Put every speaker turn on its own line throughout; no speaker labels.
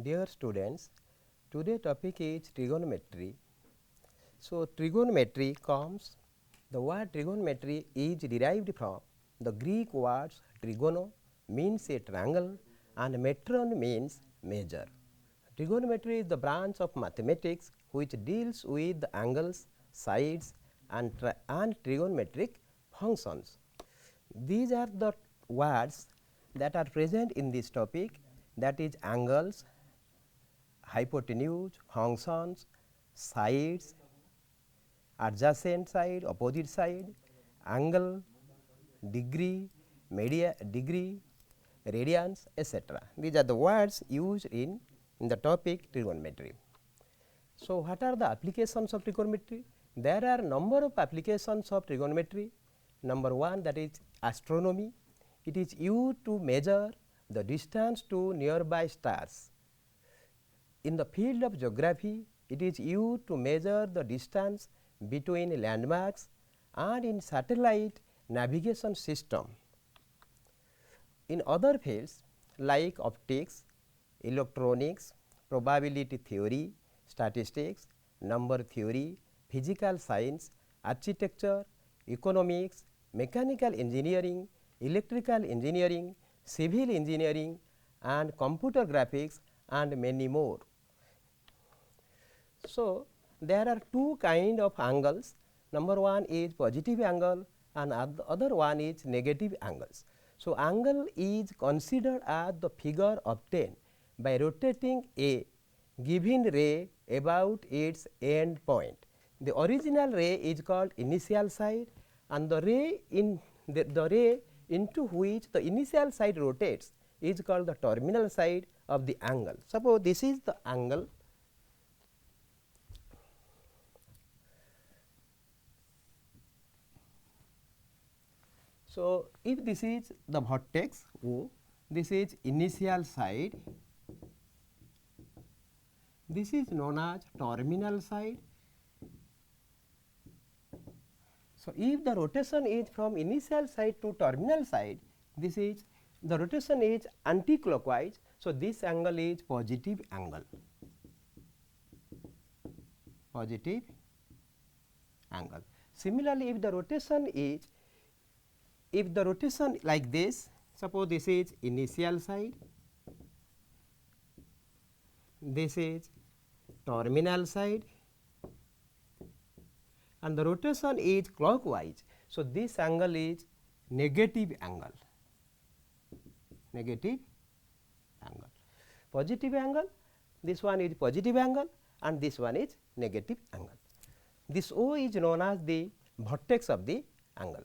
Dear students, today topic is trigonometry. So, trigonometry comes, the word trigonometry is derived from the Greek words trigono means a triangle and metron means measure. Trigonometry is the branch of mathematics which deals with the angles, sides and trigonometric functions. These are the words that are present in this topic, that is angles, hypotenuse, functions, sides, adjacent side, opposite side, angle, degree, degree, radians, etc. These are the words used in the topic trigonometry. So, what are the applications of trigonometry? There are number of applications of trigonometry. Number one, that is astronomy. It is used to measure the distance to nearby stars. In the field of geography, it is used to measure the distance between landmarks, and in satellite navigation system. In other fields like optics, electronics, probability theory, statistics, number theory, physical science, architecture, economics, mechanical engineering, electrical engineering, civil engineering and computer graphics and many more. So, there are two kind of angles. Number one is positive angle and other one is negative angles. So, angle is considered as the figure obtained by rotating a given ray about its end point. The original ray is called initial side, and the ray into which the initial side rotates is called the terminal side of the angle. Suppose this is the angle. So, if this is the vertex O, this is initial side, this is known as terminal side. So, if the rotation is from initial side to terminal side, this is the rotation is anti-clockwise. So, this angle is positive angle, positive angle. Similarly, if the rotation like this, suppose this is initial side, this is terminal side and the rotation is clockwise. So, this angle is negative angle, negative angle. Positive angle, this one is positive angle and this one is negative angle. This O is known as the vertex of the angle.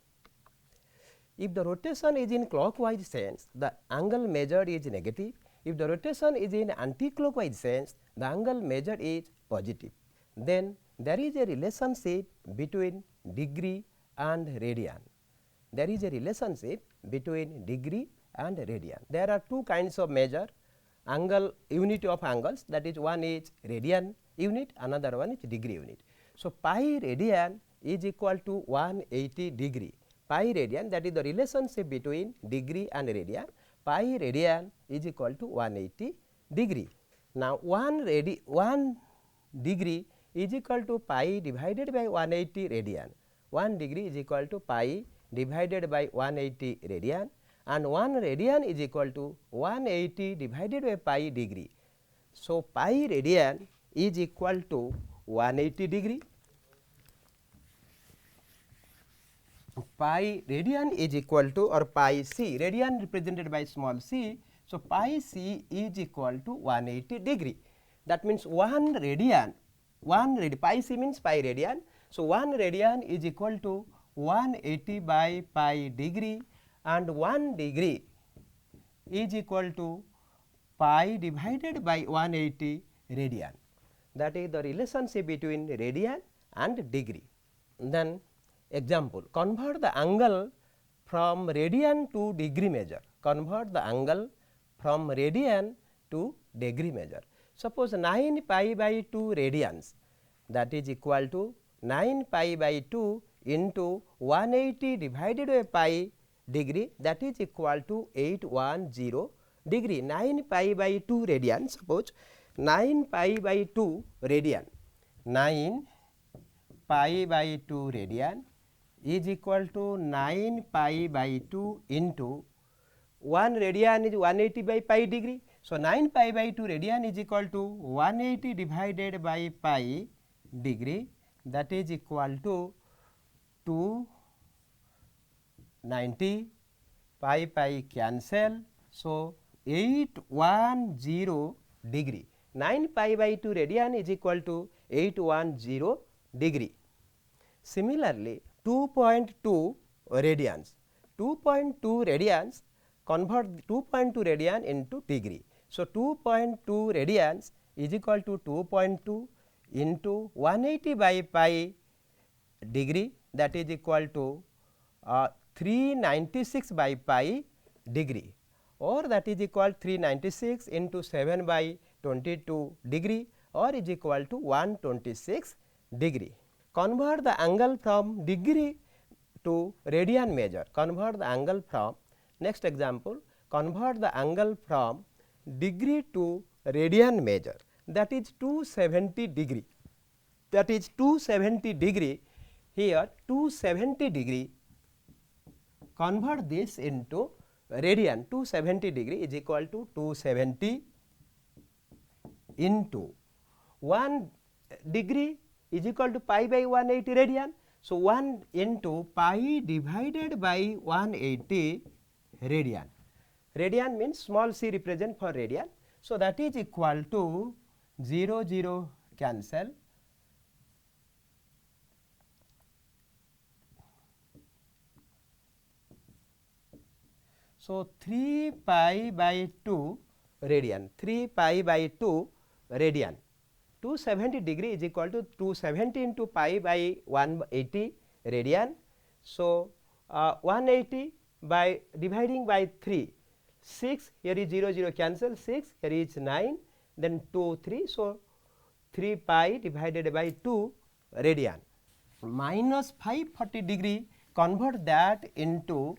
If the rotation is in clockwise sense, the angle measured is negative. If the rotation is in anti-clockwise sense, the angle measured is positive. Then there is a relationship between degree and radian. There is a relationship between degree and radian. There are two kinds of measure, angle unit of angles, that is one is radian unit, another one is degree unit. So, pi radian is equal to 180 degree. Pi radian, that is the relationship between degree and radian. Pi radian is equal to 180 degree. Now, 1 degree is equal to pi divided by 180 radian. 1 degree is equal to pi divided by 180 radian, and 1 radian is equal to 180 divided by pi degree. So, pi radian is equal to 180 degree. Pi radian is equal to, or pi c, radian represented by small c. So, pi c is equal to 180 degree. That means 1 radian, pi c means pi radian. So, 1 radian is equal to 180 by pi degree, and 1 degree is equal to pi divided by 180 radian. That is the relationship between radian and degree. Then example, convert the angle from radian to degree measure. Convert the angle from radian to degree measure. Suppose 9 pi by 2 radians, that is equal to 9 pi by 2 into 180 divided by pi degree, that is equal to 810 degree, 9 pi by 2 radian. Suppose 9 pi by 2 radian, 9 pi by 2 radian is equal to 9 pi by 2 into 1 radian is 180 by pi degree. So, 9 pi by 2 radian is equal to 180 divided by pi degree, that is equal to 290, pi pi cancel. So, 810 degree, 9 pi by 2 radian is equal to 810 degree. Similarly, 2.2 radians, 2.2 radians, convert 2.2 radian into degree. So, 2.2 radians is equal to 2.2 into 180 by pi degree, that is equal to 396 by pi degree, or that is equal 396 into 7 by 22 degree, or is equal to 126 degree. Convert the angle from degree to radian measure. Convert the angle from, next example, convert the angle from degree to radian measure, that is 270 degree. That is 270 degree. Here 270 degree, convert this into radian. 270 degree is equal to 270 into 1 degree is equal to pi by 180 radian. So, 1 into pi divided by 180 radian. Radian means small c represent for radian. So, that is equal to 0 0 cancel. So, 3 pi by 2 radian, 3 pi by 2 radian. 270 degree is equal to 270 into pi by 180 radian. So, 180 by dividing by 3, 6, here is 0 0 cancel, 6, here is 9, then 2 3. So, 3 pi divided by 2 radian, minus 540 degree, convert that into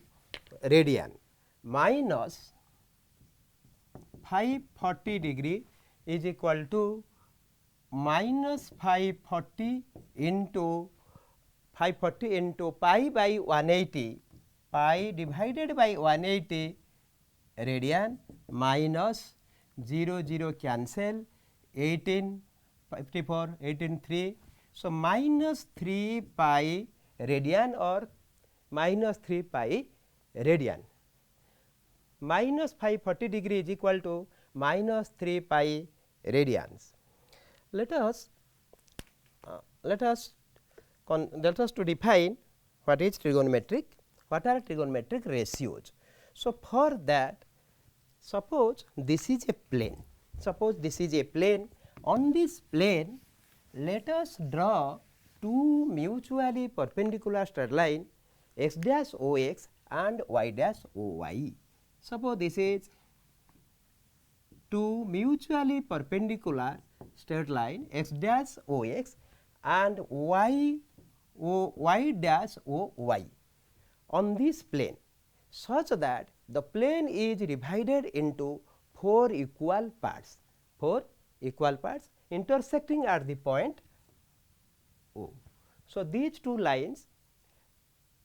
radian, minus 540 degree is equal to minus 540 into pi by 180, pi divided by 180 radian, minus 0 0 cancel, 18 54 18 3. So, minus 3 pi radian or minus 3 pi radian. Minus 540 degree is equal to minus 3 pi radians. Let us to define what is trigonometric, what are trigonometric ratios. So, for that, suppose this is a plane, on this plane let us draw two mutually perpendicular straight line x dash ox and y dash oy. Suppose this is two mutually perpendicular straight line x dash ox and y dash oy on this plane, such that the plane is divided into 4 equal parts, intersecting at the point O. So, these two lines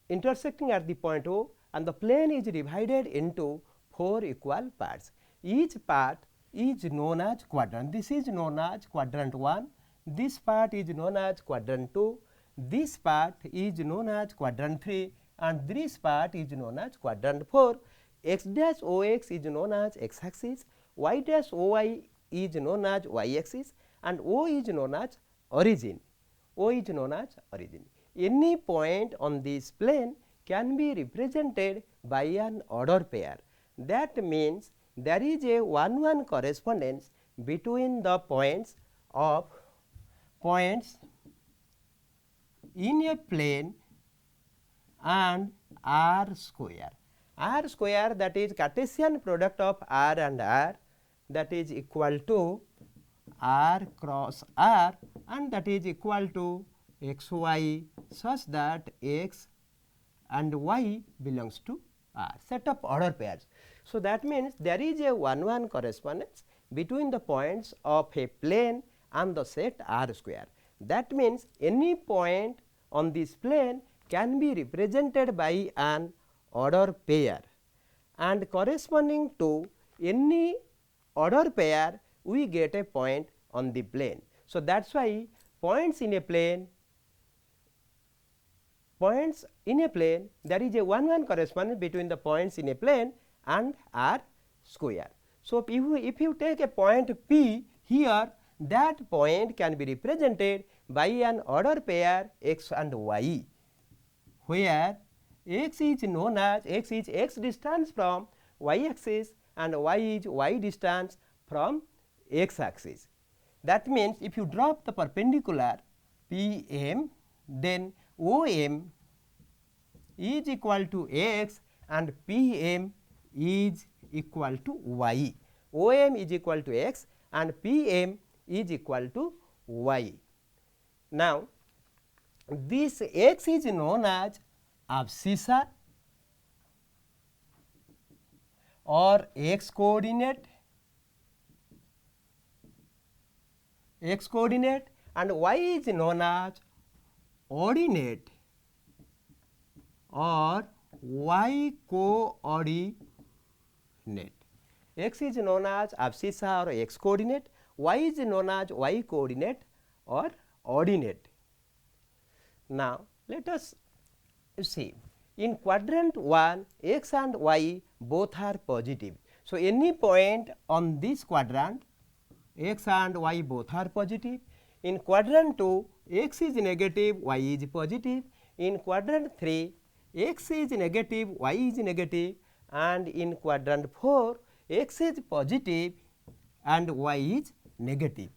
intersecting at the point O, and the plane is divided into 4 equal parts. Each part is known as quadrant. This is known as quadrant 1, this part is known as quadrant 2, this part is known as quadrant 3, and this part is known as quadrant 4. X dash ox is known as x axis, y dash oy is known as y axis, and O is known as origin. Any point on this plane can be represented by an order pair. That means there is a 1:1 correspondence between the points in a plane and r square. R square, that is Cartesian product of r and r, that is equal to r cross r, and that is equal to x y, such that x and y belongs to R, set of order pairs. So, that means there is a 1-1 correspondence between the points of a plane and the set R square. That means any point on this plane can be represented by an order pair, and corresponding to any order pair we get a point on the plane. So, that is why points in a plane there is a 1-1 correspondence between the points in a plane and R square. So, if you take a point P here, that point can be represented by an order pair x and y, where x is known as x distance from y axis and y is y distance from x axis. That means, if you drop the perpendicular P m, then O m is equal to x and P m is equal to y. O m is equal to x and P m is equal to y. Now, this x is known as abscissa or x coordinate, and y is known as ordinate or y coordinate. X is known as abscissa or x coordinate, y is known as y coordinate or ordinate. Now, let us see, in quadrant 1 x and y both are positive. So, any point on this quadrant x and y both are positive. In quadrant 2 x is negative, y is positive. In quadrant 3 x is negative, y is negative, and in quadrant 4 x is positive and y is negative.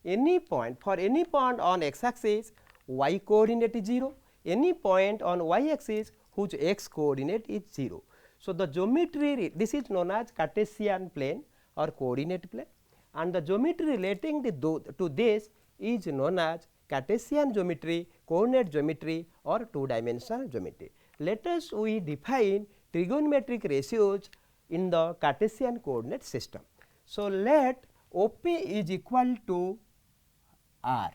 Any point, for any point on x axis y coordinate is 0, any point on y axis whose x coordinate is 0. So, the geometry, this is known as Cartesian plane or coordinate plane, and the geometry relating to this is known as Cartesian geometry, coordinate geometry or two-dimensional geometry. Let us we define trigonometric ratios in the Cartesian coordinate system. So, let OP is equal to R,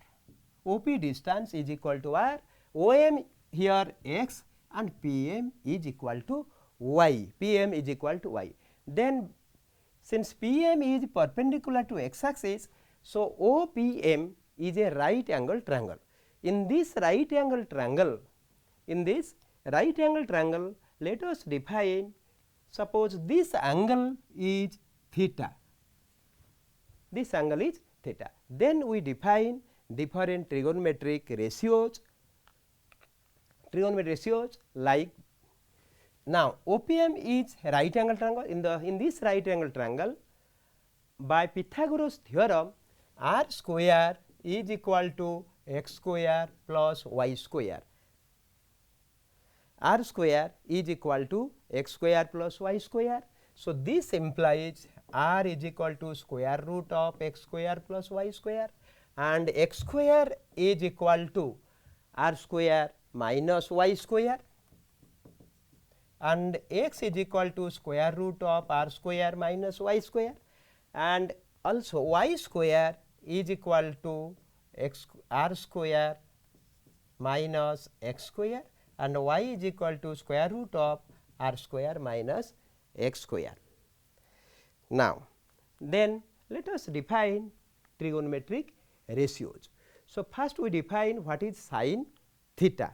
OP distance is equal to R, OM here x and PM is equal to y, PM is equal to y. Then since PM is perpendicular to x axis, so OPM is a right angle triangle. In this right angle triangle, let us define, suppose this angle is theta, this angle is theta. Then we define different trigonometric ratios like, now OPM is right angle triangle. In this right angle triangle, by Pythagoras theorem, r square is equal to x square plus y square. R square is equal to x square plus y square. So, this implies r is equal to square root of x square plus y square, and x square is equal to r square minus y square, and x is equal to square root of r square minus y square, and also y square is equal to r square minus x square, and y is equal to square root of r square minus x square. Now, then let us define trigonometric ratios. So, first we define what is sin theta.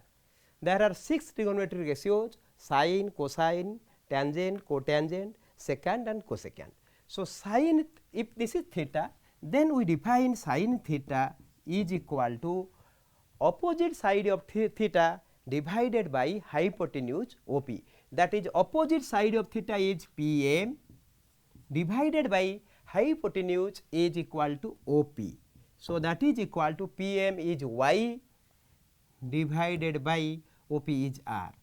There are 6 trigonometric ratios: sine, cosine, tangent, cotangent, secant and cosecant. So, sin, if this is theta, then we define sin theta is equal to opposite side of theta divided by hypotenuse OP. That is, opposite side of theta is PM divided by hypotenuse is equal to OP. So, that is equal to PM is y divided by OP is r.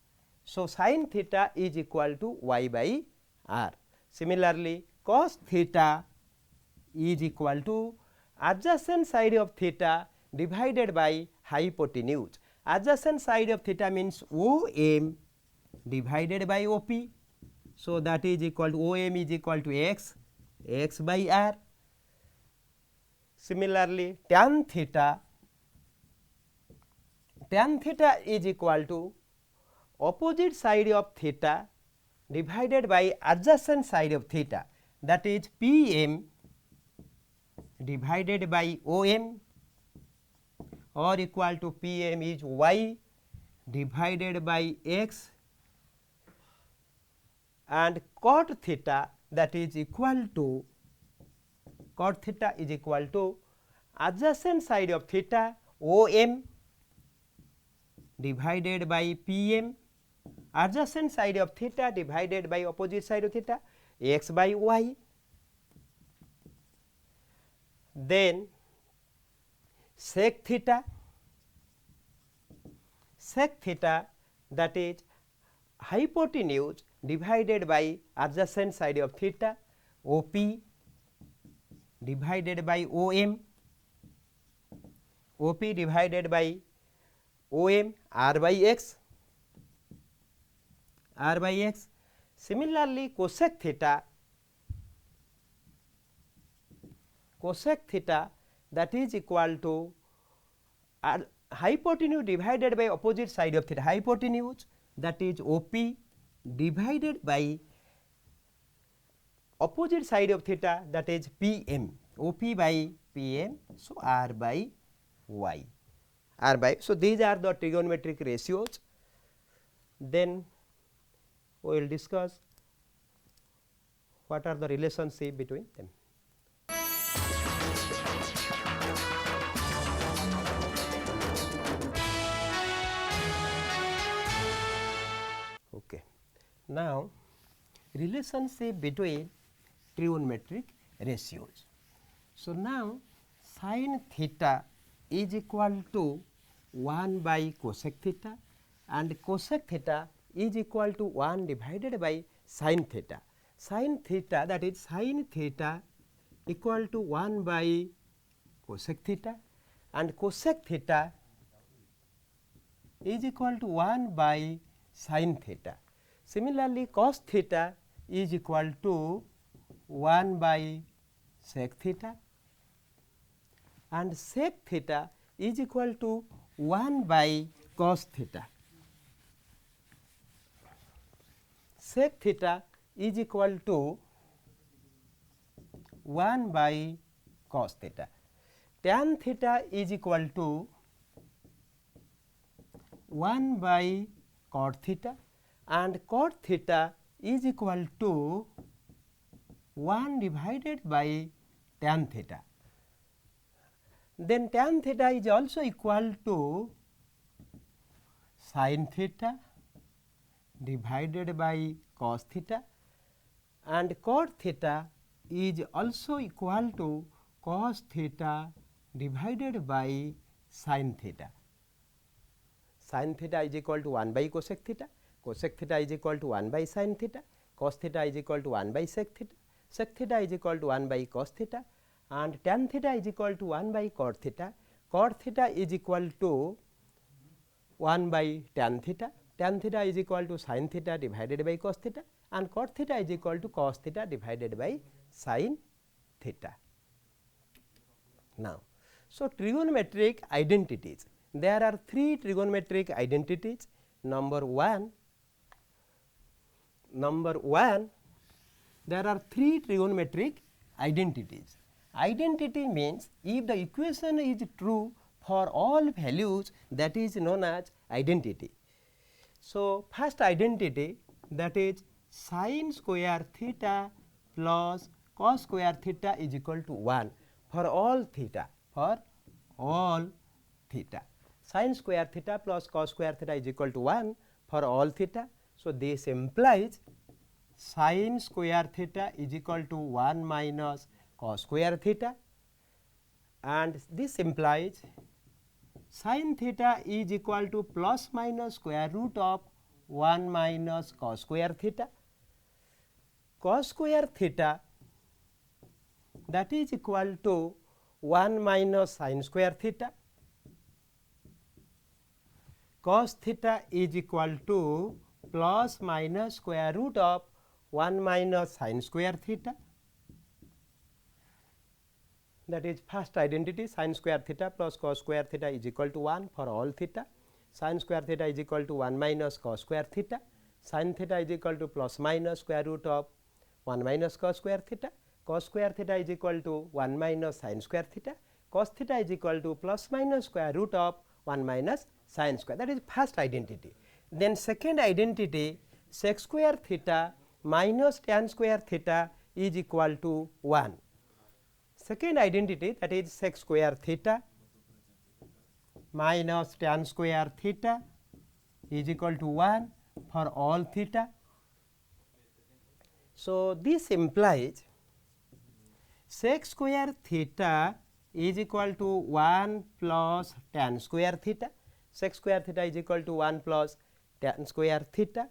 So, sin theta is equal to y by r. Similarly, cos theta is equal to adjacent side of theta divided by hypotenuse. Adjacent side of theta means OM divided by OP. So, that is equal to OM is equal to x by r. Similarly, tan theta is equal to opposite side of theta divided by adjacent side of theta, that is Pm divided by OM, or equal to Pm is y divided by x, and cot theta that is equal to adjacent side of theta OM divided by Pm, adjacent side of theta divided by opposite side of theta x by y. Then sec theta that is hypotenuse divided by adjacent side of theta OP divided by OM, OP divided by OM r by x. Similarly, cosec theta that is equal to hypotenuse divided by opposite side of theta, hypotenuse that is OP divided by opposite side of theta, that is Pm, OP by Pm. So, r by y, so these are the trigonometric ratios. Then we will discuss what are the relationship between them. Okay. Now, relationship between trigonometric ratios. So, now sin theta is equal to 1 by cosec theta, and cosec theta is equal to 1 divided by sin theta. Sin theta, that is sin theta equal to 1 by cosec theta, and cosec theta is equal to 1 by sin theta. Similarly, cos theta is equal to 1 by sec theta, and sec theta is equal to 1 by cos theta. Sec theta is equal to 1 by cos theta. Tan theta is equal to 1 by cot theta, and cot theta is equal to 1 divided by tan theta. Then tan theta is also equal to sin theta divided by cos theta, and cot theta is also equal to cos theta divided by sin theta. Sin theta is equal to 1 by cosec theta, cosec theta is equal to 1 by sin theta, cos theta is equal to 1 by sec theta is equal to 1 by cos theta, and tan theta is equal to 1 by cot theta is equal to 1 by tan theta is equal to sin theta divided by cos theta, and cot theta is equal to cos theta divided by sin theta. Now, so trigonometric identities. There are 3 trigonometric identities. Number one, there are 3 trigonometric identities. Identity means if the equation is true for all values, that is known as identity. So, first identity, that is sin square theta plus cos square theta is equal to 1 for all theta, sin square theta plus cos square theta is equal to 1 for all theta. So, this implies sin square theta is equal to 1 minus cos square theta, and this implies sin theta is equal to plus minus square root of 1 minus cos square theta. Cos square theta that is equal to 1 minus sin square theta. Cos theta is equal to plus minus square root of 1 minus sin square theta. That is first identity, sin square theta plus cos square theta is equal to 1 for all theta. Sin square theta is equal to 1 minus cos square theta. Sin theta is equal to plus minus square root of 1 minus cos square theta. Cos square theta is equal to 1 minus sin square theta. Cos theta is equal to plus minus square root of 1 minus sin square. That is first identity. Then second identity, sec square theta minus tan square theta is equal to 1. Second identity, that is sec square theta minus tan square theta is equal to 1 for all theta. So, this implies sec square theta is equal to 1 plus tan square theta. Sec square theta is equal to 1 plus tan square theta.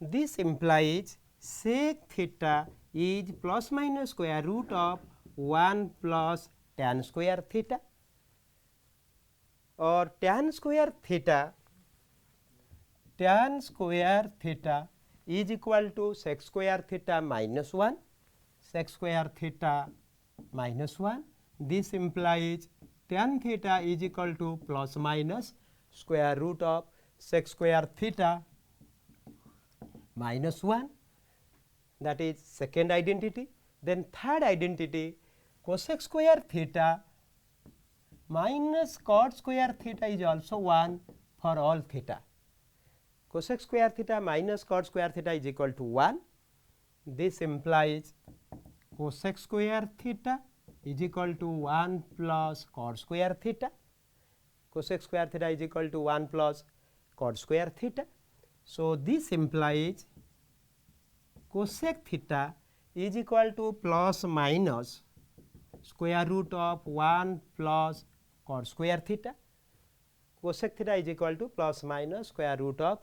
This implies sec theta is plus minus square root of 1 plus tan square theta, or tan square theta is equal to sec square theta minus 1, sec square theta minus 1. This implies tan theta is equal to plus minus square root of sec square theta minus 1. That is second identity. Then third identity, cosec square theta minus cot square theta is also 1 for all theta. Cosec square theta minus cot square theta is equal to 1. This implies cosec square theta is equal to 1 plus cot square theta. Cosec square theta is equal to 1 plus cot square theta. So, this implies cosec theta is equal to plus minus square root of 1 plus cot square theta. Cosec theta is equal to plus minus square root of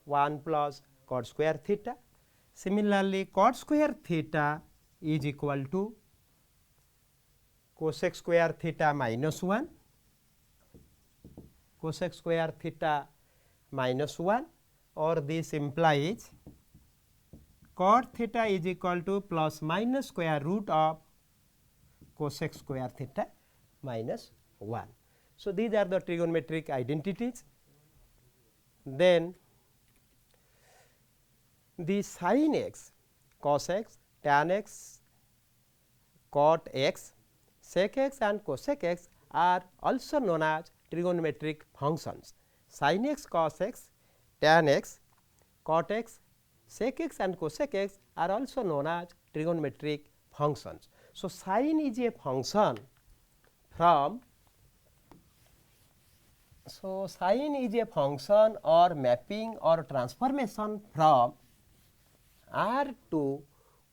1 plus cot square theta. Similarly, cot square theta is equal to cosec square theta minus 1, cosec square theta minus 1, or this implies cot theta is equal to plus minus square root of cosec square theta minus 1. So, these are the trigonometric identities. Then the sin x, cos x, tan x, cot x, sec x and cosec x are also known as trigonometric functions. Sin x, cos x, tan x, cot x, sec x and cosec x are also known as trigonometric functions. So, sin is a function from or mapping or transformation from R to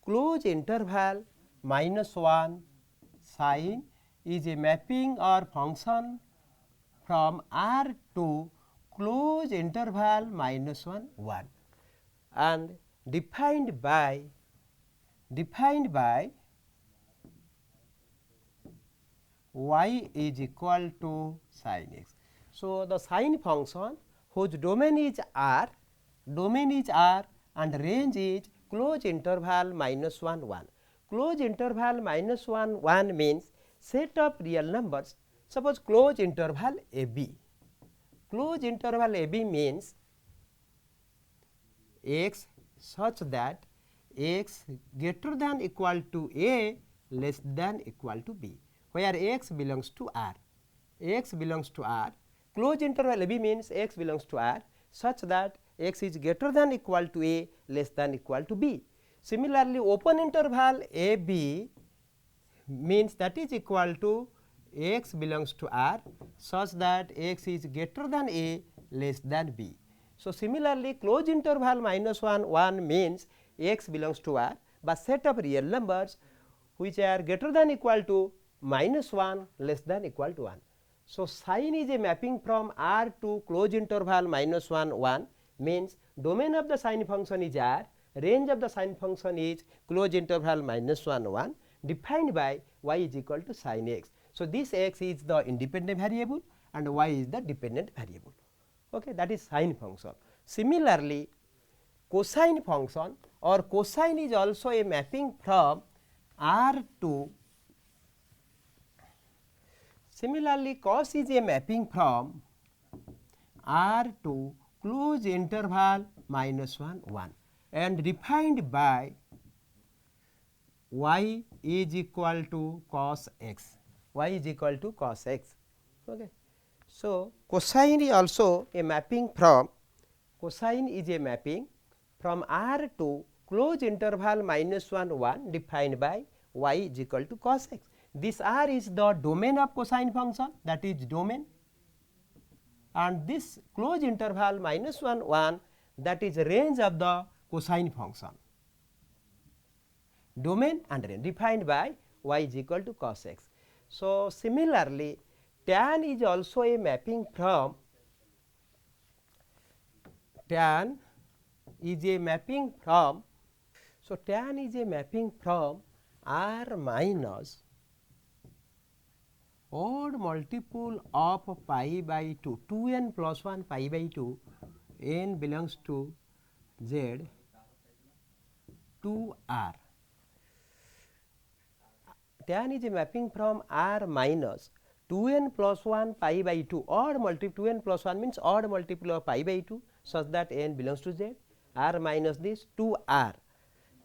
close interval minus 1. Sin is a mapping or function from R to close interval minus 1 1, and defined by y is equal to sin x. So, the sin function whose domain is R and range is close interval minus 1 1. Close interval minus 1 1 means set of real numbers. Suppose close interval AB. Close interval AB means x such that x greater than equal to A, less than equal to B, where x belongs to R. X belongs to R. Close interval AB means x belongs to R such that x is greater than equal to A, less than equal to B. Similarly, open interval AB means that is equal to x belongs to R such that x is greater than A, less than B. So, similarly, close interval minus 1 1 means x belongs to R, but set of real numbers which are greater than equal to minus 1, less than equal to 1. So, sin is a mapping from R to close interval minus 1 1 means domain of the sin function is R, range of the sin function is close interval minus 1 1, defined by y is equal to sin x. So, this x is the independent variable and y is the dependent variable. Okay, that is sin function. Similarly, cosine function, or cosine is also a mapping from R to, similarly cos is a mapping from R to close interval -1 1 and defined by y is equal to cos x, y is equal to cos x. Okay. So, cosine is also a mapping from, cosine is a mapping from R to close interval -1 1 defined by y is equal to cos x. This R is the domain of cosine function, that is domain, and this close interval -1 1 that is range of the cosine function, domain and range defined by y is equal to cos x. So, similarly tan is also a mapping from, tan is a mapping from, so tan is a mapping from R minus odd multiple of pi by 2, 2n plus 1 pi by 2, n belongs to z, 2r. Tan is a mapping from R minus 2n plus 1 pi by 2, odd multiple, 2n plus 1 means odd multiple of pi by 2 such that n belongs to z, r minus this 2r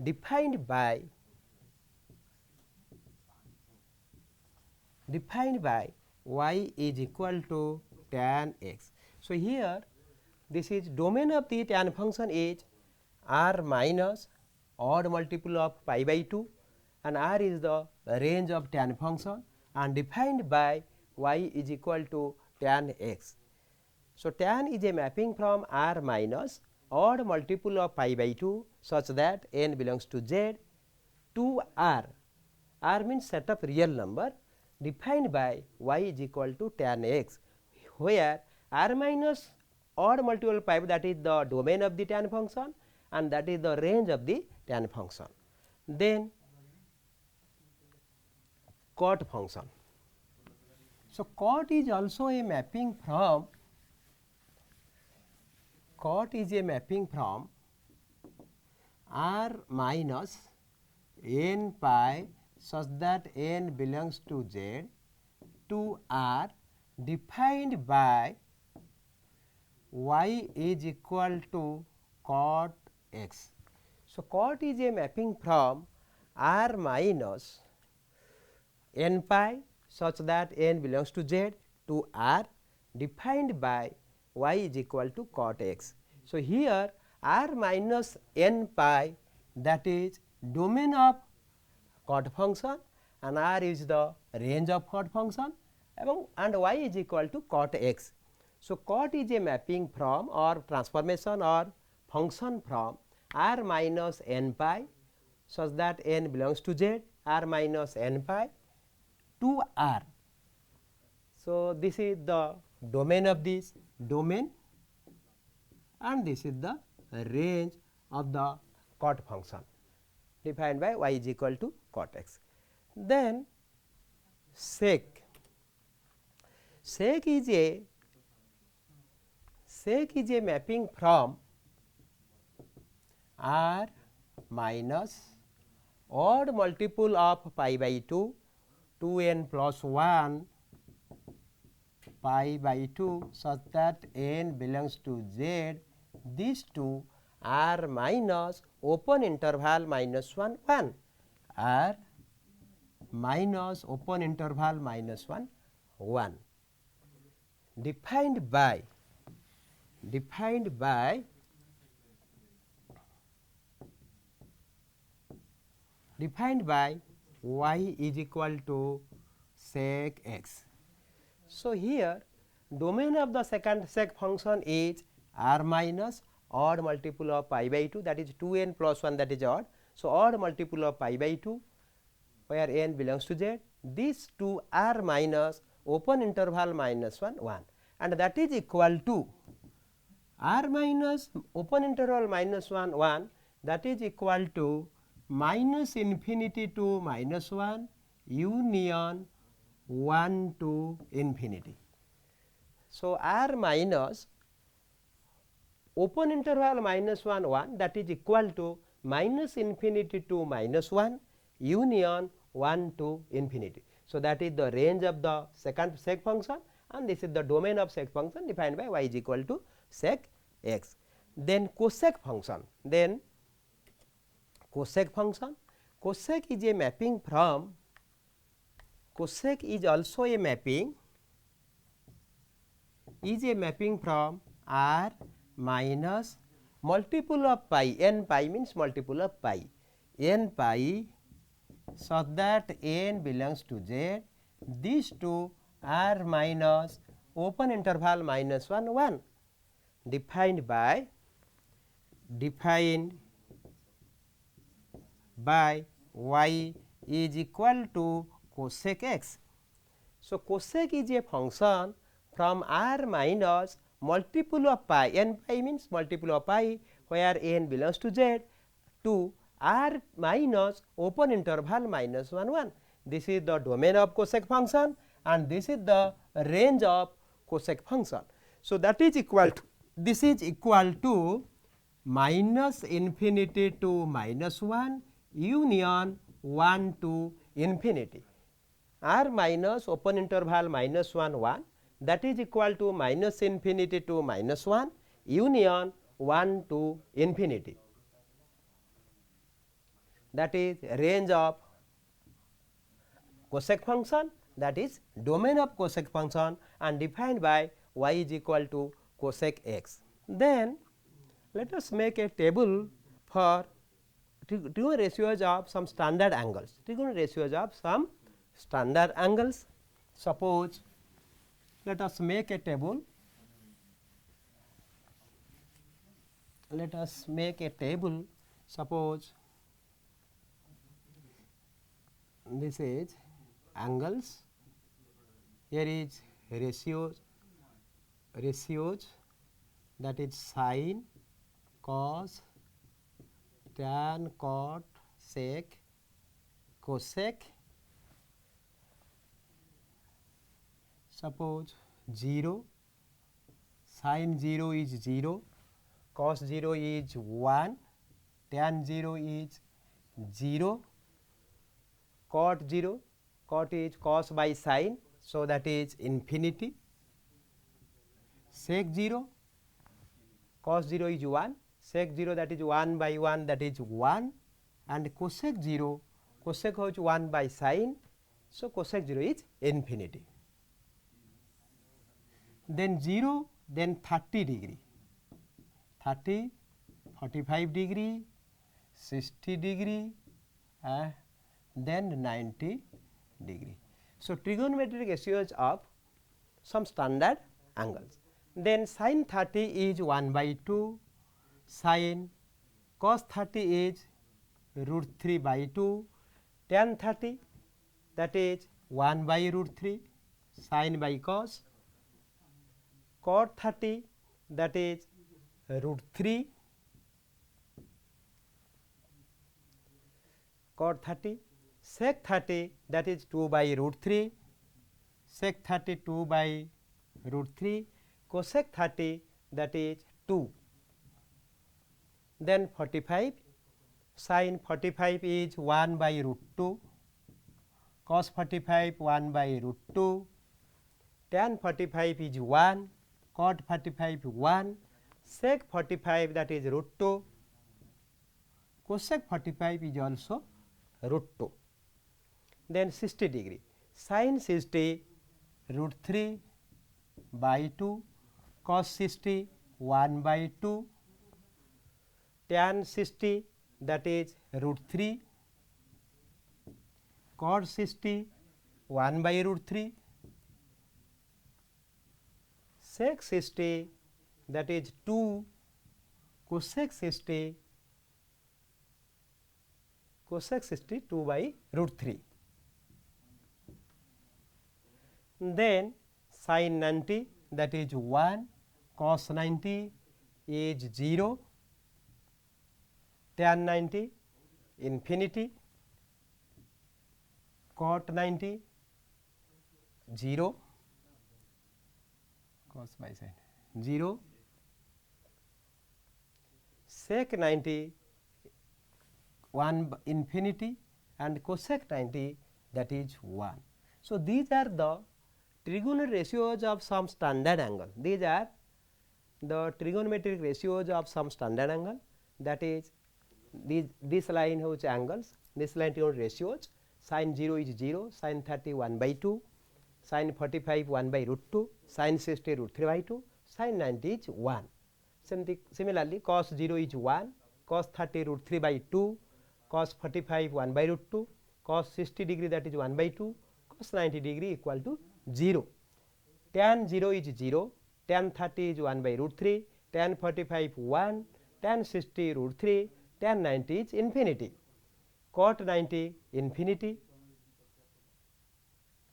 defined by y is equal to tan x. So, here this is domain of the tan function is r minus odd multiple of pi by 2 and r is the range of tan function and defined by y is equal to tan x. So, tan is a mapping from r minus odd multiple of pi by 2 such that n belongs to z, 2r, r means set of real number defined by y is equal to tan x, where r minus odd multiple pi, that is the domain of the tan function and that is the range of the tan function. Then cot function. So, cot is also a mapping from, cot is a mapping from r minus n pi such that n belongs to z, to r defined by y is equal to cot x. So, cot is a mapping from r minus n pi such that n belongs to z, to r defined by y is equal to cot x. So, here r minus n pi, that is domain of cot function and r is the range of cot function and y is equal to cot x. So, cot is a mapping from or transformation or function from r minus n pi such that n belongs to z, r minus n pi to r. So, this is the domain of this domain and this is the range of the cot function defined by y is equal to cot x. Then sec, sec is a mapping from r minus odd multiple of pi by 2, 2n plus 1 pi by 2 such that n belongs to z, these two r minus open interval -1 1, r minus open interval -1 1 defined by y is equal to sec x. So, here domain of the second sec function is r minus odd multiple of pi by 2, that is 2n plus 1, that is odd. So, odd multiple of pi by 2 where n belongs to z, these two r minus open interval -1 1 and that is equal to r minus open interval -1 1, that is equal to minus infinity to -1 union 1 to infinity. So, r minus open interval minus 1 1, that is equal to minus infinity to minus 1 union 1 to infinity. So, that is the range of the second sec function, and this is the domain of sec function defined by y is equal to sec x. Then cosec function, cosec is a mapping from, cosec is also a mapping, from r minus multiple of pi, n pi means multiple of pi, n pi, such that n belongs to z, these two r minus open interval minus 1 1, defined by y is equal to cosec x. So, cosec is a function from r minus multiple of pi, n pi means multiple of pi where n belongs to z, to r minus open interval minus 1 1. This is the domain of cosec function, and this is the range of cosec function. So, that is equal to, this is equal to minus infinity to minus 1 union 1 to infinity, r minus open interval minus 1 1, that is equal to minus infinity to minus 1 union 1 to infinity, that is range of cosec function, that is domain of cosec function, and defined by y is equal to cosec x. Then let us make a table for trigonometric ratios of some standard angles, Suppose let us make a table, suppose this is angles, here is ratios, that is sin, cos, tan, cot, sec, cosec. Suppose 0, sin 0 is 0, cos 0 is 1, tan 0 is 0, cot 0, cot is cos by sin, so that is infinity, sec 0, cos 0 is 1, sec 0 that is 1 by 1, that is 1, and cosec 0, cosec is 1 by sin, so cosec 0 is infinity. Then 0, then 30 degree, 30, 45 degree, 60 degree, then 90 degree. So, trigonometric ratios of some standard angles. Then sin 30 is 1 by 2, sin, cos 30 is root 3 by 2, tan 30 that is 1 by root 3, sin by cos, cot 30 that is root 3, cot 30, sec 30 that is 2 by root 3, sec 30 2 by root 3, cosec 30 that is 2. Then 45, sin 45 is 1 by root 2, cos 45 1 by root 2, tan 45 is 1, cot 45 1, sec 45 that is root 2, cosec 45 is also root 2. Then 60 degree, sin 60 root 3 by 2, cos 60 1 by 2, tan 60 that is root 3, cot 60 1 by root 3, sec 60 that is 2, cosec 60 2 by root 3. Then sin 90 that is 1, cos 90 is 0, tan 90 infinity, cot 90 0, cos by sin 0, sec 90 1 infinity and cosec 90 that is 1. So, these are the trigonometric ratios of some standard angle. These are the trigonometric ratios of some standard angle, that is this line which angles, this line ratios. Sin 0 is 0, sin 30 1 by 2, sin 45 1 by root 2, sin 60 root 3 by 2, sin 90 is 1. Similarly, cos 0 is 1, cos 30 root 3 by 2, cos 45 1 by root 2, cos 60 degree that is 1 by 2, cos 90 degree equal to 0. Tan 0 is 0, tan 30 is 1 by root 3, tan 45 1, tan 60 root 3, tan 90 is infinity, cot 90 infinity,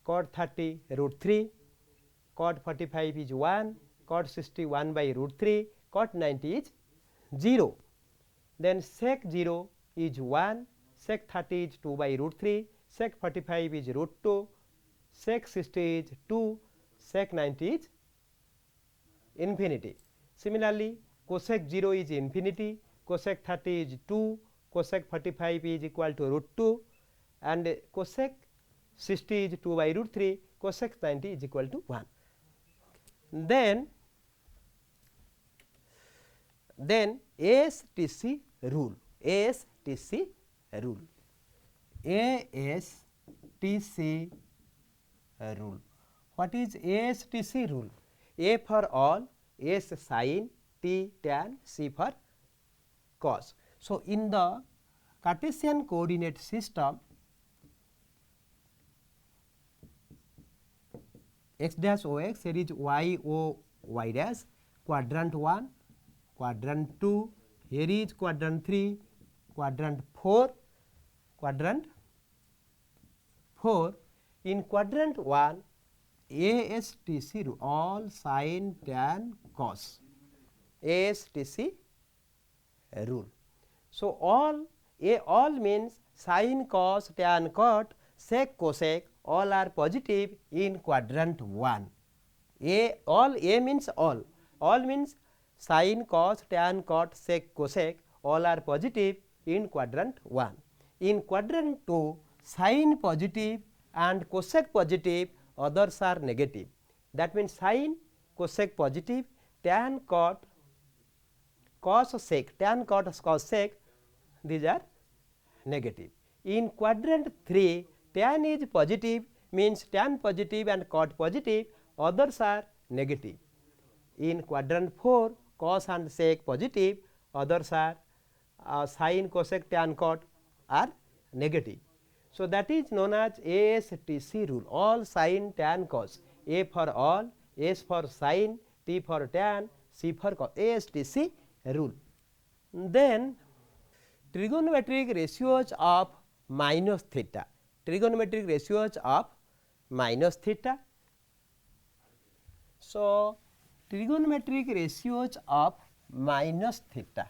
cot 30 root 3, cot 45 is 1, cot 60 1 by root 3, cot 90 is 0. Then sec 0 is 1, sec 30 is 2 by root 3, sec 45 is root 2, sec 60 is 2, sec 90 is infinity. Similarly, cosec 0 is infinity, cosec 30 is 2, cosec 45 is equal to root 2, and cosec 60 is 2 by root 3, cosec 90 is equal to 1. Then ASTC rule, ASTC rule, ASTC rule. What is ASTC rule? A for all, S sin, T tan, C for cos. So, in the Cartesian coordinate system, x dash O x, here is y O y dash, quadrant 1, quadrant 2, here is quadrant 3, quadrant 4, quadrant 4. In quadrant 1, ASTC rule, all sin, tan, cos, ASTC rule. So, all means sin, cos, tan, cot, sec, cosec, all are positive in quadrant 1. All means all means sin, cos, tan, cot, sec, cosec, all are positive in quadrant 1. In quadrant 2, sin positive and cosec positive, others are negative. That means sin, cosec positive, tan, cot, cos, sec, tan, cot, cos, sec, these are negative. In quadrant 3, tan is positive, means tan positive and cot positive, others are negative. In quadrant 4, cos and sec positive, others are sin, cosec, tan, cot are negative. So, that is known as ASTC rule, all sin, tan, cos, A for all, S for sin, T for tan, C for cos, ASTC rule. Then trigonometric ratios of minus theta, trigonometric ratios of minus theta. So, trigonometric ratios of minus theta,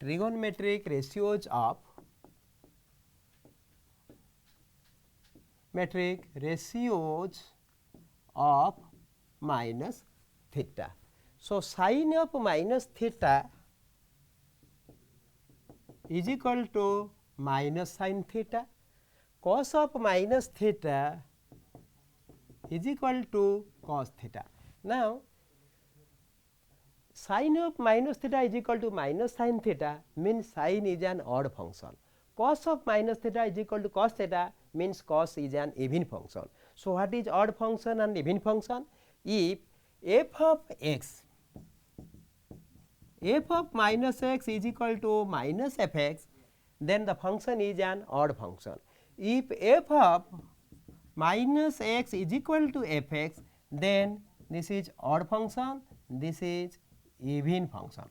trigonometric ratios of minus theta. So, sin of minus theta is equal to minus sin theta, cos of minus theta is equal to cos theta. Now, sin of minus theta is equal to minus sin theta means sin is an odd function, cos of minus theta is equal to cos theta means cos is an even function. So, what is odd function and even function? If f of x, f of minus x is equal to minus f x, then the function is an odd function. If f of minus x is equal to f x, then this is odd function, this is even function.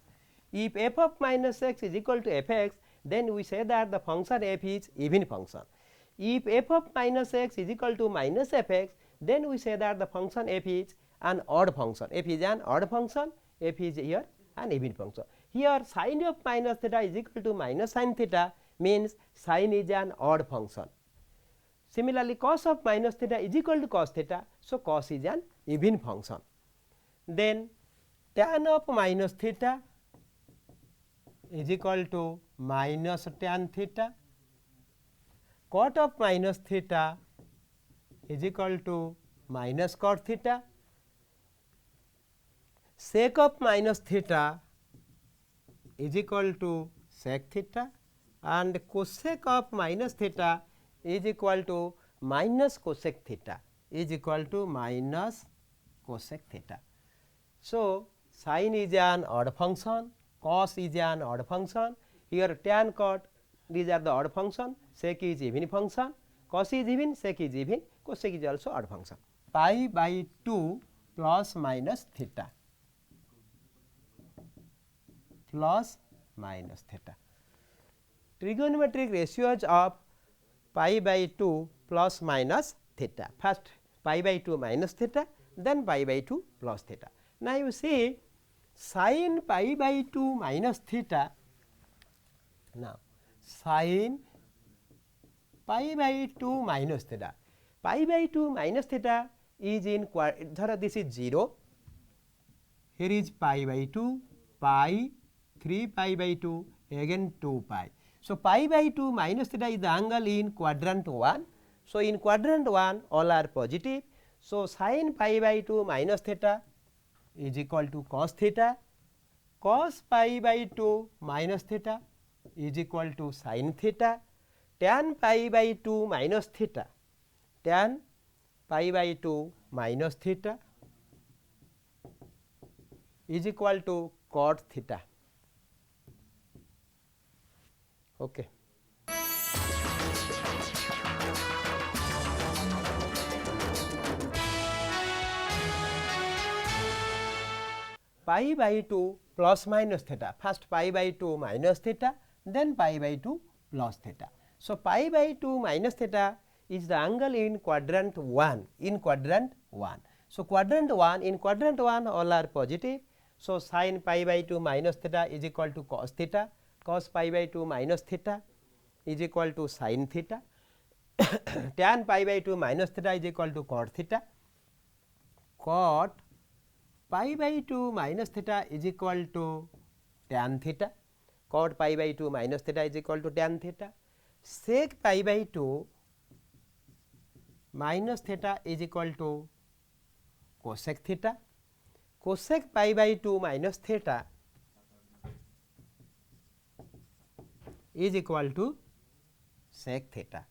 If f of minus x is equal to f x, then we say that the function f is even function. If f of minus x is equal to minus f x, then we say that the function f is an odd function, f is an odd function, f is here an even function. Here sin of minus theta is equal to minus sin theta means sin is an odd function. Similarly, cos of minus theta is equal to cos theta, so cos is an even function. Then tan of minus theta is equal to minus tan theta. Cot of minus theta is equal to minus cot theta. Sec of minus theta is equal to sec theta, and cosec of minus theta is equal to minus cosec theta is equal to minus cosec theta. So, sin is an odd function, cos is an odd function, here tan cot, these are the odd function, sec is even function, cos is even, sec is even, cosec is also odd function. Pi by 2 plus minus theta, plus minus theta. Trigonometric ratios of pi by 2 plus minus theta. First pi by 2 minus theta, then pi by 2 plus theta. Now, you see sin pi by 2 minus theta. Now, sin pi by 2 minus theta. Pi by 2 minus theta is in this is 0. Here is pi by 2, pi, 3 pi by 2, again 2 pi. So, pi by 2 minus theta is the angle in quadrant 1. So, in quadrant 1 all are positive. So, sin pi by 2 minus theta is equal to cos theta, cos pi by 2 minus theta is equal to sin theta, tan pi by 2 minus theta, tan pi by 2 minus theta is equal to cot theta. Okay. Pi by 2 plus minus theta, first pi by 2 minus theta, then pi by 2 plus theta. So, pi by 2 minus theta is the angle in quadrant 1, in quadrant 1. So, quadrant 1, in quadrant 1 all are positive. So, sin pi by 2 minus theta is equal to cos theta, cos pi by 2 minus theta is equal to sin theta, tan pi by 2 minus theta is equal to cot theta, cot pi by 2 minus theta is equal to tan theta, cot pi by 2 minus theta is equal to tan theta, sec pi by 2 minus theta is equal to cosec theta, cosec pi by 2 minus theta is equal to sec theta.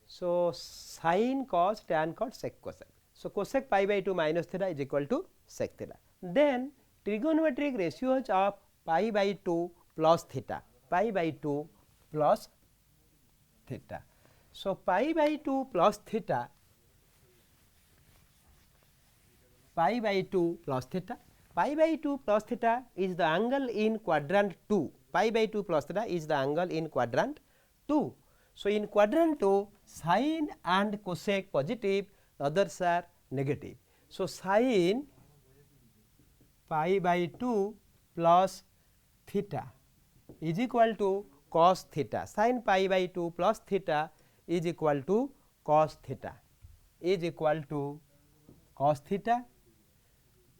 So, sin cos tan cot sec cosec. So, cosec pi by 2 minus theta is equal to sec theta. Then trigonometric ratios of pi by 2 plus theta, pi by 2 plus theta. So, pi by 2 plus theta, pi by 2 plus theta, pi by 2 plus theta is the angle in quadrant 2, pi by 2 plus theta is the angle in quadrant 2. So, in quadrant 2 sin and cosec positive, others are negative. So, sin pi by 2 plus theta is equal to cos theta, sin pi by 2 plus theta is equal to cos theta, is equal to cos theta,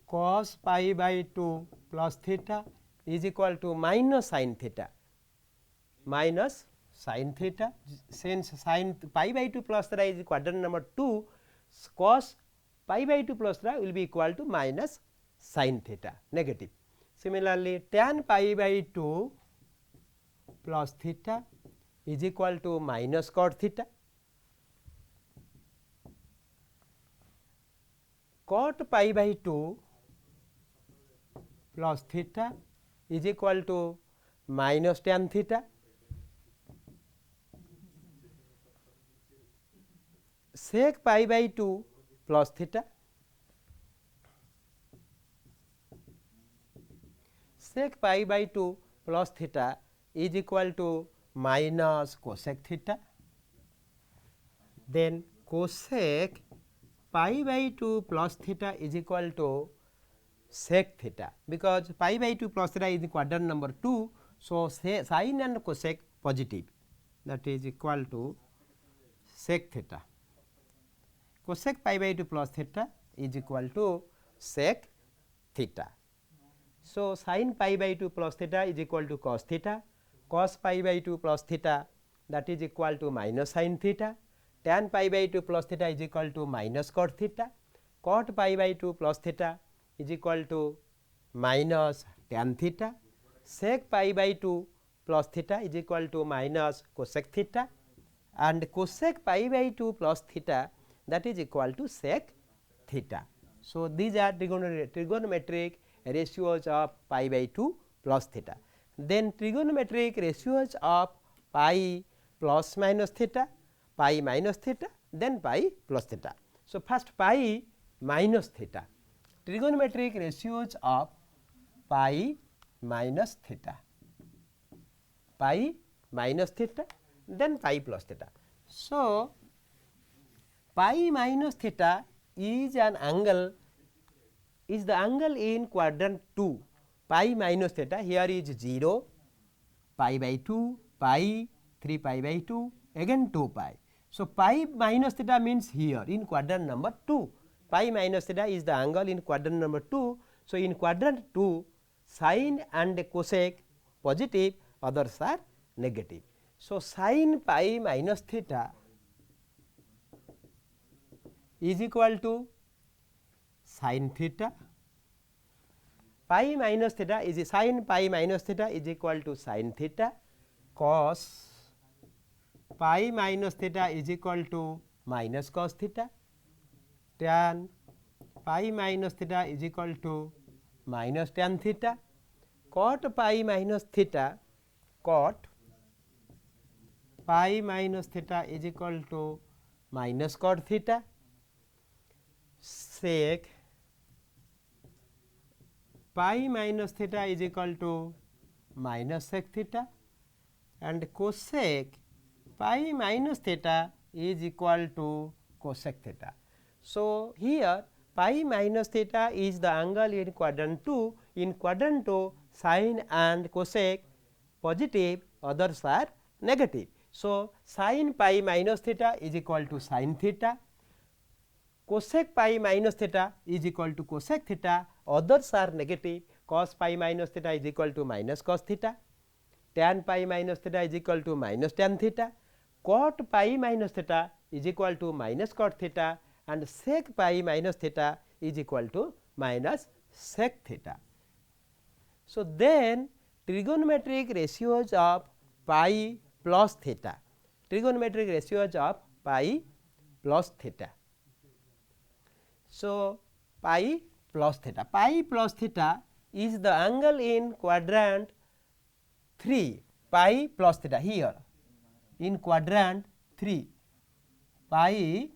cos pi by 2 plus theta is equal to minus sin theta, minus sin theta, since sin pi by 2 plus theta is quadrant number 2, cos pi by 2 plus theta will be equal to minus sin theta, negative. Similarly, tan pi by 2 plus theta is equal to minus cot theta, cot pi by 2 plus theta is equal to minus tan theta, sec pi by 2 plus theta, sec pi by 2 plus theta is equal to minus cosec theta, then cosec pi by 2 plus theta is equal to sec theta, because pi by 2 plus theta is the quadrant number 2. So, sin and cosec positive, that is equal to sec theta, cosec pi by 2 plus theta is equal to sec theta. So, sin pi by 2 plus theta is equal to cos theta, cos pi by 2 plus theta, that is equal to minus sin theta, tan pi by 2 plus theta is equal to minus cot theta, cot pi by 2 plus theta is equal to minus tan theta, sec pi by 2 plus theta is equal to minus cosec theta, and cosec pi by 2 plus theta, that is equal to sec theta. So, these are trigonometric ratios of pi by 2 plus theta. Then trigonometric ratios of pi plus minus theta, pi minus theta, then pi plus theta. So, first pi minus theta, trigonometric ratios of pi minus theta, pi minus theta, then pi plus theta. So, pi minus theta is an angle, is the angle in quadrant 2. Pi minus theta, here is 0, pi by 2, pi, 3 pi by 2, again 2 pi. So, pi minus theta means here in quadrant number 2, pi minus theta is the angle in quadrant number 2. So, in quadrant 2, sin and cosec positive, others are negative. So, sin pi minus theta is equal to sin theta, pi minus theta is sin pi minus theta is equal to sin theta, cos pi minus theta is equal to minus cos theta, tan pi minus theta is equal to minus tan theta, cot pi minus theta, cot pi minus theta is equal to minus cot theta, sec pi minus theta is equal to minus sec theta, and cosec pi minus theta is equal to cosec theta. So, here pi minus theta is the angle in quadrant 2. In quadrant 2, sin and cosec positive, others are negative. So, sin pi minus theta is equal to sin theta, cosec pi minus theta is equal to cosec theta, others are negative, cos pi minus theta is equal to minus cos theta, tan pi minus theta is equal to minus tan theta, cot pi minus theta is equal to minus cot theta, and sec pi minus theta is equal to minus sec theta. So, then trigonometric ratios of pi plus theta, trigonometric ratios of pi plus theta. So, pi plus theta is the angle in quadrant 3, pi plus theta here in quadrant 3, pi.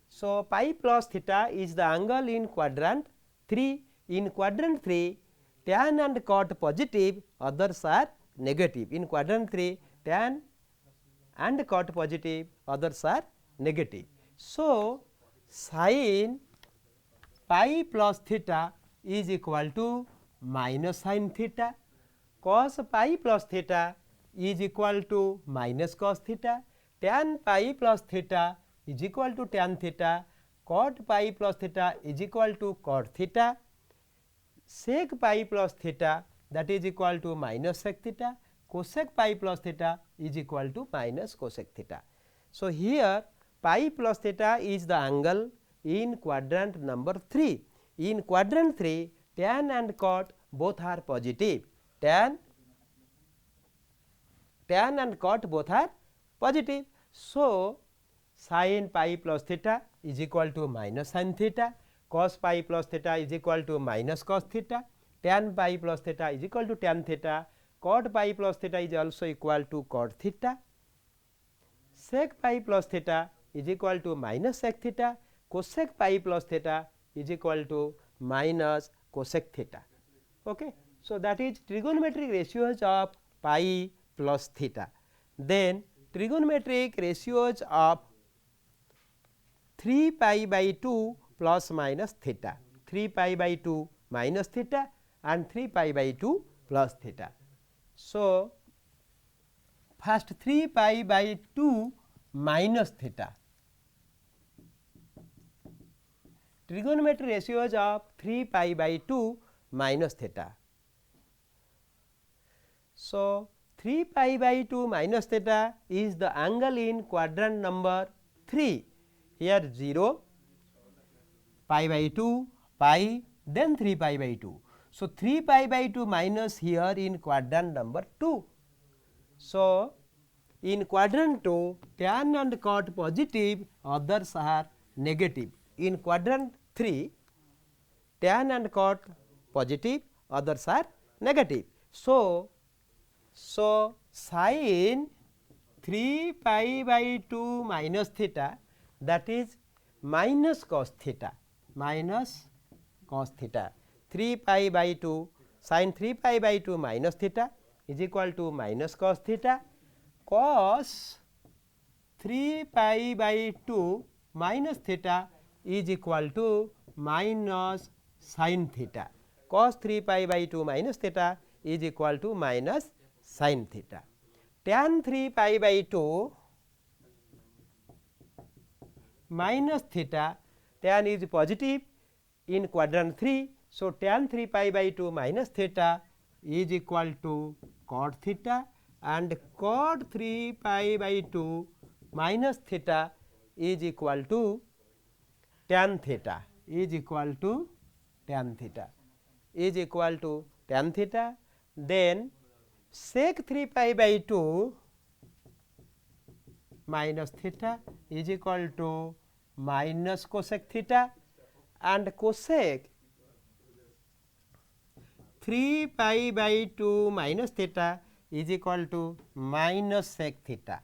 So, pi plus theta is the angle in quadrant 3. In quadrant 3, tan and cot positive, others are negative. In quadrant 3, tan and cot positive, others are negative. So, sin pi plus theta is equal to minus sin theta, cos pi plus theta is equal to minus cos theta, tan pi plus theta is equal to tan theta, cot pi plus theta is equal to cot theta, sec pi plus theta, that is equal to minus sec theta, cosec pi plus theta is equal to minus cosec theta. So, here pi plus theta is the angle in quadrant number 3. In quadrant 3, tan and cot both are positive, tan and cot both are positive. So, sin pi plus theta is equal to minus sin theta, cos pi plus theta is equal to minus cos theta, tan pi plus theta is equal to tan theta, cot pi plus theta is also equal to cot theta, sec pi plus theta is equal to minus sec theta, cosec pi plus theta is equal to minus cosec theta. Okay. So, that is trigonometric ratios of pi plus theta. Then trigonometric ratios of 3 pi by 2 plus minus theta, 3 pi by 2 minus theta and 3 pi by 2 plus theta. So, first 3 pi by 2 minus theta, trigonometric ratios of 3 pi by 2 minus theta. So, 3 pi by 2 minus theta is the angle in quadrant number 3. Here 0, pi by 2, pi, then 3 pi by 2. So, 3 pi by 2 minus here in quadrant number 2. So, in quadrant 2, tan and cot positive, others are negative. In quadrant 3, tan and cot positive, others are negative. So, sin 3 pi by 2 minus theta, that is minus cos theta, 3 pi by 2 sin 3 pi by 2 minus theta is equal to minus cos theta, cos 3 pi by 2 minus theta is equal to minus sin theta, cos 3 pi by 2 minus theta is equal to minus sin theta. Tan 3 pi by 2 minus theta, tan is positive in quadrant 3. So, tan 3 pi by 2 minus theta is equal to cot theta, and cot 3 pi by 2 minus theta is equal to tan theta, then sec 3 pi by 2 minus theta is equal to minus cosec theta, and cosec 3 pi by 2 minus theta is equal to minus sec theta.